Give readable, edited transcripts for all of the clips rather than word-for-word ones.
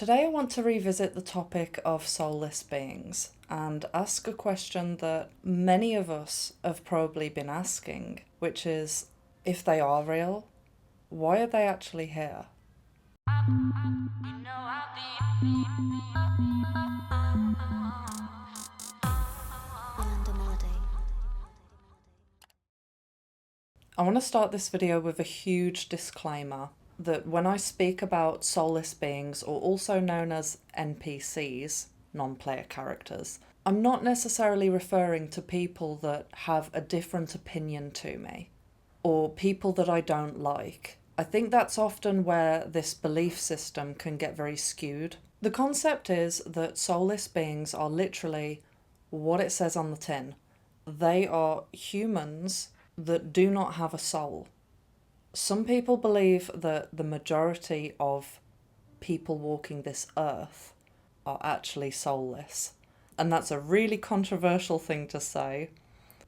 Today I want to revisit the topic of soulless beings and ask a question that many of us have probably been asking, which is, if they are real, why are they actually here? I want to start this video with a huge disclaimer that when I speak about soulless beings, or also known as NPCs, non-player characters, I'm not necessarily referring to people that have a different opinion to me, or people that I don't like. I think that's often where this belief system can get very skewed. The concept is that soulless beings are literally what it says on the tin. They are humans that do not have a soul. Some people believe that the majority of people walking this earth are actually soulless. And that's a really controversial thing to say.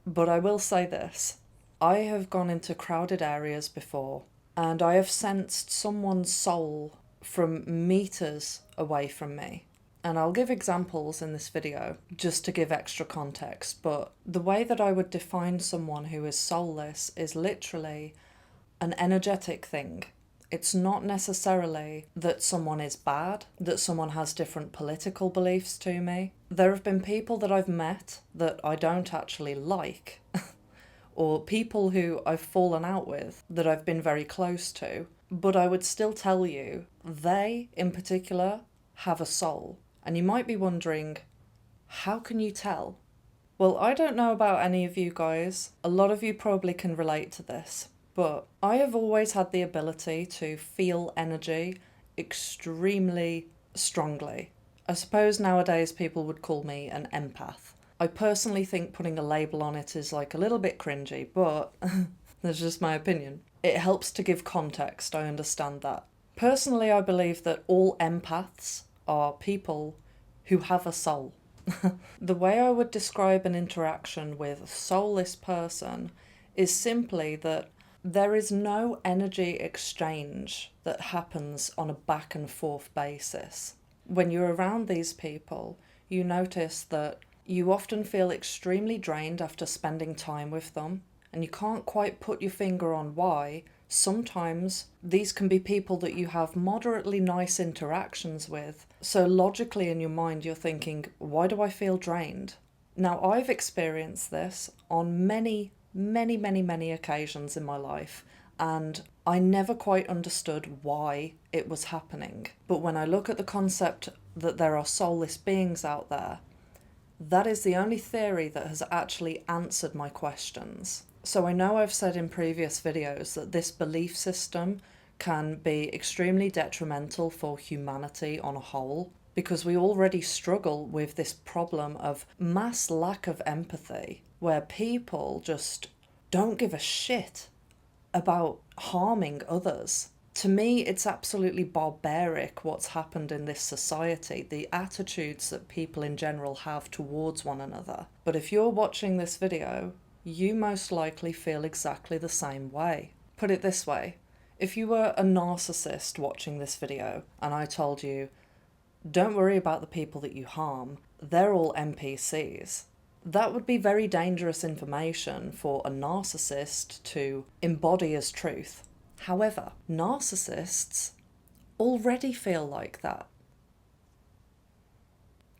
But I will say this. I have gone into crowded areas before, and I have sensed someone's soul from meters away from me. And I'll give examples in this video just to give extra context, but the way that I would define someone who is soulless is literally an energetic thing. It's not necessarily that someone is bad, that someone has different political beliefs to me. There have been people that I've met that I don't actually like, or people who I've fallen out with that I've been very close to, but I would still tell you, they in particular have a soul. And you might be wondering, how can you tell? Well, I don't know about any of you guys. A lot of you probably can relate to this, but I have always had the ability to feel energy extremely strongly. I suppose nowadays people would call me an empath. I personally think putting a label on it is like a little bit cringy, but that's just my opinion. It helps to give context, I understand that. Personally, I believe that all empaths are people who have a soul. The way I would describe an interaction with a soulless person is simply that there is no energy exchange that happens on a back and forth basis. When you're around these people, you notice that you often feel extremely drained after spending time with them, and you can't quite put your finger on why. Sometimes these can be people that you have moderately nice interactions with. So logically in your mind, you're thinking, why do I feel drained? Now, I've experienced this on many occasions in my life, and I never quite understood why it was happening. But when I look at the concept that there are soulless beings out there, that is the only theory that has actually answered my questions. So I know I've said in previous videos that this belief system can be extremely detrimental for humanity on a whole, because we already struggle with this problem of mass lack of empathy, where people just don't give a shit about harming others. To me, it's absolutely barbaric what's happened in this society, the attitudes that people in general have towards one another. But if you're watching this video, you most likely feel exactly the same way. Put it this way, if you were a narcissist watching this video and I told you, don't worry about the people that you harm, they're all NPCs, that would be very dangerous information for a narcissist to embody as truth. However, narcissists already feel like that.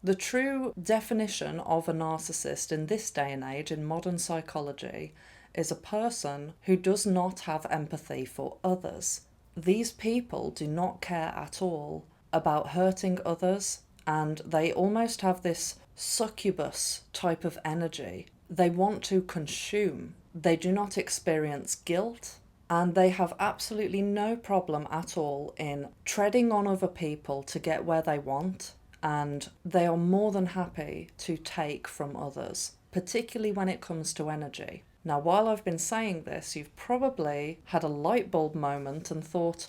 The true definition of a narcissist in this day and age in modern psychology is a person who does not have empathy for others. These people do not care at all about hurting others, and they almost have this succubus type of energy. They want to consume. They do not experience guilt, and they have absolutely no problem at all in treading on other people to get where they want. And they are more than happy to take from others, particularly when it comes to energy. Now, while I've been saying this, you've probably had a light bulb moment and thought,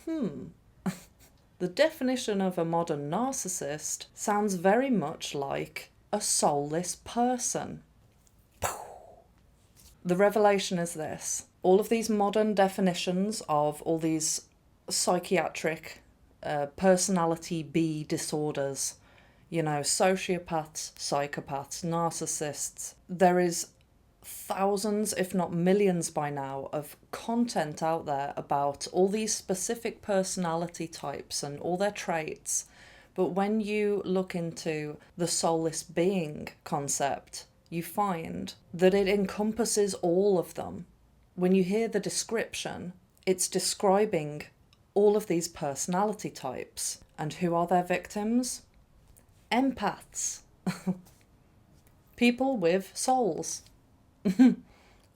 the definition of a modern narcissist sounds very much like a soulless person. The revelation is this. All of these modern definitions of all these psychiatric personality B disorders, you know, sociopaths, psychopaths, narcissists. There is thousands, if not millions by now, of content out there about all these specific personality types and all their traits. But when you look into the soulless being concept, you find that it encompasses all of them. When you hear the description, it's describing all of these personality types. And who are their victims? Empaths. People with souls.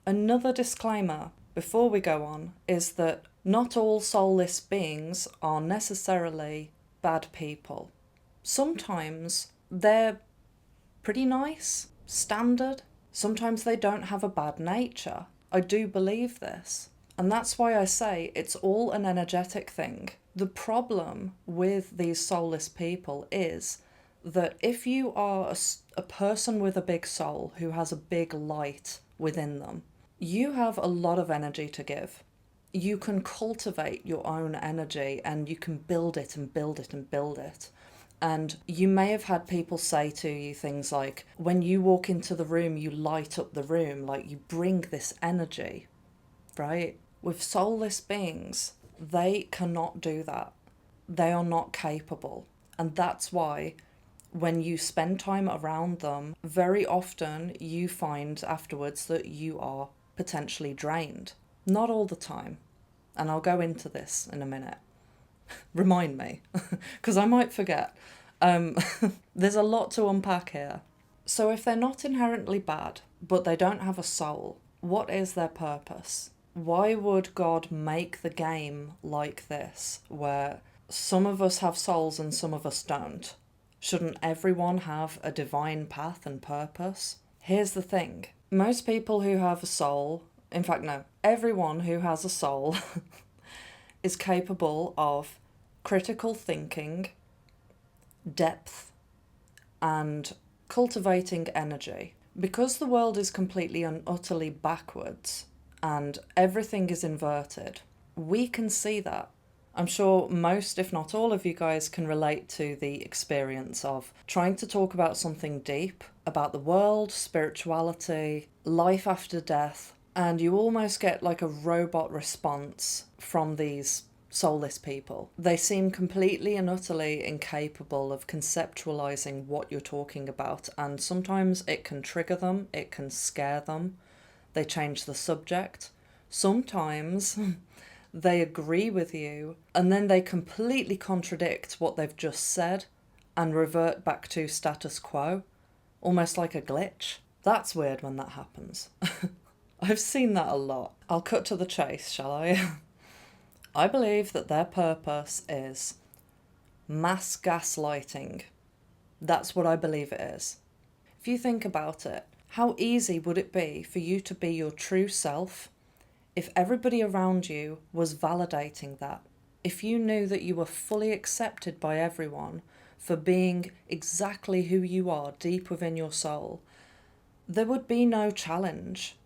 Another disclaimer before we go on is that not all soulless beings are necessarily bad people. Sometimes they're pretty nice, standard. Sometimes they don't have a bad nature. I do believe this. And that's why I say it's all an energetic thing. The problem with these soulless people is that if you are a person with a big soul who has a big light within them, you have a lot of energy to give. You can cultivate your own energy and you can build it and build it and build it. And you may have had people say to you things like, when you walk into the room, you light up the room, like you bring this energy, right? With soulless beings, they cannot do that. They are not capable. And that's why when you spend time around them, very often you find afterwards that you are potentially drained. Not all the time. And I'll go into this in a minute. Remind me, because I might forget. There's a lot to unpack here. So if they're not inherently bad, but they don't have a soul, what is their purpose? Why would God make the game like this, where some of us have souls and some of us don't? Shouldn't everyone have a divine path and purpose? Here's the thing. Most people who have a soul, in fact, no, everyone who has a soul is capable of critical thinking, depth, and cultivating energy. Because the world is completely and utterly backwards, and everything is inverted, we can see that. I'm sure most, if not all of you guys can relate to the experience of trying to talk about something deep, about the world, spirituality, life after death, and you almost get like a robot response from these soulless people. They seem completely and utterly incapable of conceptualizing what you're talking about, and sometimes it can trigger them, it can scare them. They change the subject. Sometimes they agree with you and then they completely contradict what they've just said and revert back to status quo, almost like a glitch. That's weird when that happens. I've seen that a lot. I'll cut to the chase, shall I? I believe that their purpose is mass gaslighting. That's what I believe it is. If you think about it, how easy would it be for you to be your true self if everybody around you was validating that? If you knew that you were fully accepted by everyone for being exactly who you are deep within your soul, there would be no challenge.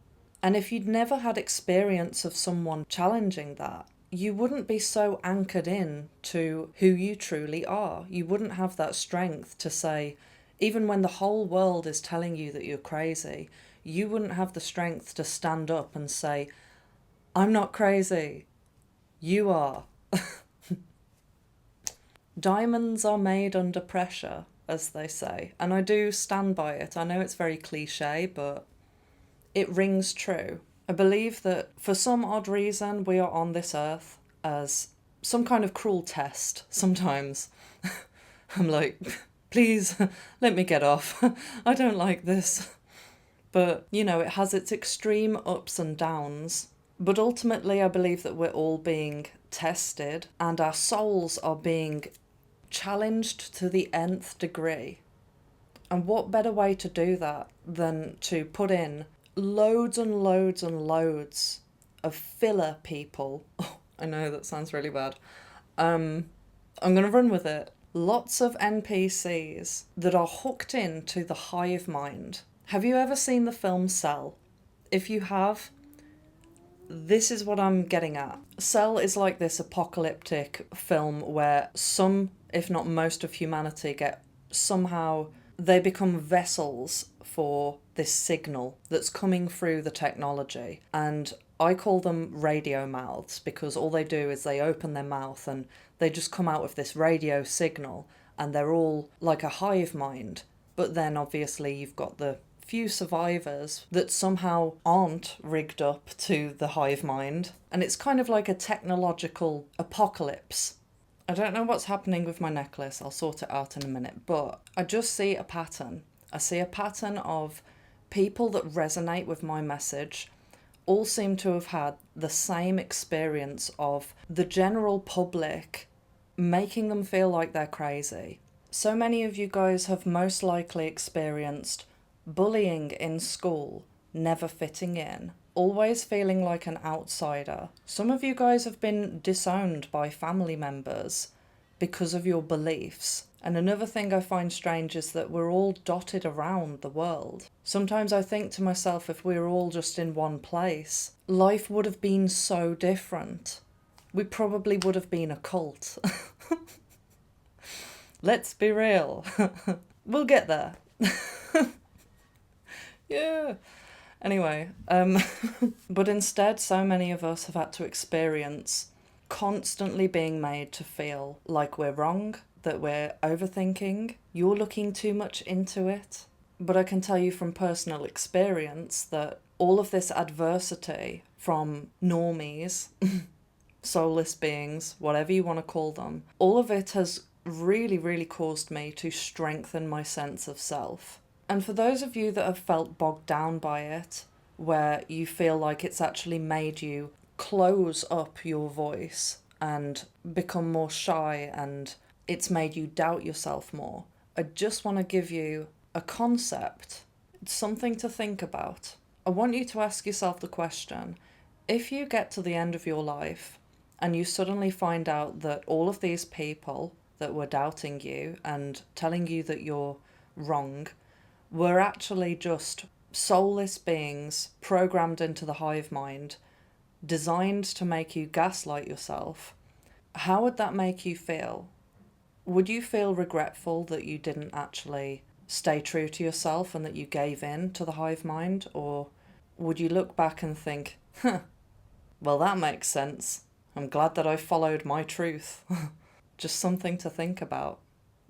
And if you'd never had experience of someone challenging that, you wouldn't be so anchored in to who you truly are. You wouldn't have that strength to say, even when the whole world is telling you that you're crazy, you wouldn't have the strength to stand up and say, I'm not crazy. You are. Diamonds are made under pressure, as they say. And I do stand by it. I know it's very cliche, but it rings true. I believe that for some odd reason, we are on this earth as some kind of cruel test sometimes. I'm like, please, let me get off. I don't like this. But, you know, it has its extreme ups and downs. But ultimately, I believe that we're all being tested and our souls are being challenged to the nth degree. And what better way to do that than to put in loads and loads and loads of filler people. Oh, I know that sounds really bad. I'm going to run with it. Lots of NPCs that are hooked into the hive mind. Have you ever seen the film Cell? If you have, This is what I'm getting at. Cell is like this apocalyptic film where some, if not most of humanity they become vessels for this signal that's coming through the technology. And I call them radio mouths because all they do is they open their mouth and they just come out with this radio signal, and they're all like a hive mind. But then obviously you've got the few survivors that somehow aren't rigged up to the hive mind, and it's kind of like a technological apocalypse. I don't know what's happening with my necklace, I'll sort it out in a minute, but I just see a pattern. I see a pattern of people that resonate with my message all seem to have had the same experience of the general public making them feel like they're crazy. So many of you guys have most likely experienced bullying in school, never fitting in, always feeling like an outsider. Some of you guys have been disowned by family members because of your beliefs. And another thing I find strange is that we're all dotted around the world. Sometimes I think to myself, if we were all just in one place, life would have been so different. We probably would have been a cult. Let's be real. We'll get there. Yeah. Anyway, but instead so many of us have had to experience constantly being made to feel like we're wrong, that we're overthinking, you're looking too much into it. But I can tell you from personal experience that all of this adversity from normies, soulless beings, whatever you want to call them, all of it has really, really caused me to strengthen my sense of self. And for those of you that have felt bogged down by it, where you feel like it's actually made you close up your voice and become more shy and it's made you doubt yourself more, I just want to give you a concept. It's something to think about. I want you to ask yourself the question, if you get to the end of your life and you suddenly find out that all of these people that were doubting you and telling you that you're wrong were actually just soulless beings programmed into the hive mind, designed to make you gaslight yourself, how would that make you feel? Would you feel regretful that you didn't actually stay true to yourself and that you gave in to the hive mind? Or would you look back and think, well, that makes sense. I'm glad that I followed my truth. Just something to think about.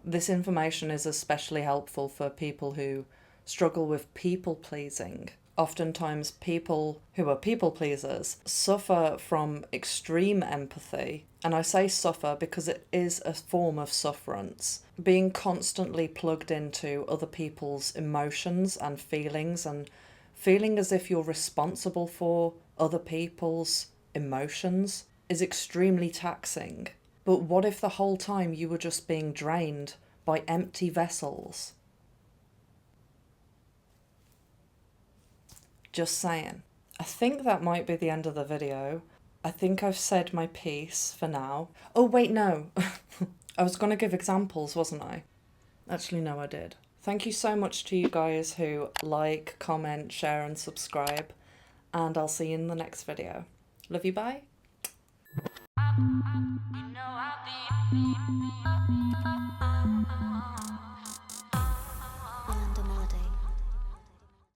This information is especially helpful for people who struggle with people pleasing. Oftentimes people who are people pleasers suffer from extreme empathy. And I say suffer because it is a form of sufferance. Being constantly plugged into other people's emotions and feelings and feeling as if you're responsible for other people's emotions is extremely taxing. But what if the whole time you were just being drained by empty vessels? Just saying. I think that might be the end of the video. I think I've said my piece for now. Oh wait, no. I was going to give examples, wasn't I? Actually, no, I did. Thank you so much to you guys who like, comment, share and subscribe. And I'll see you in the next video. Love you, bye. You know I'll be